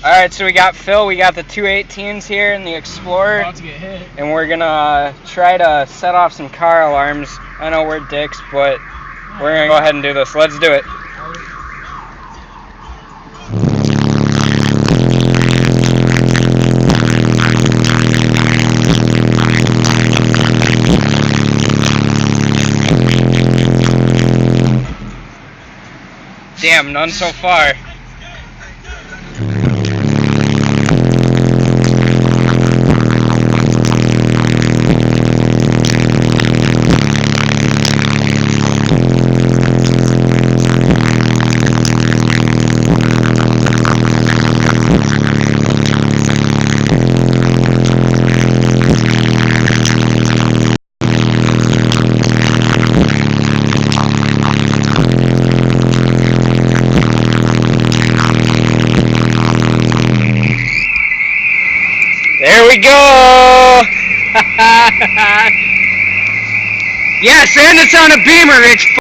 Alright, so we got Phil, we got the 218s here in the Explorer. About to get hit. And we're gonna try to set off some car alarms. I know we're dicks, but we're gonna go ahead and do this. Let's do it. Damn, none so far. There we go! Yes, and it's on a Beamer, it's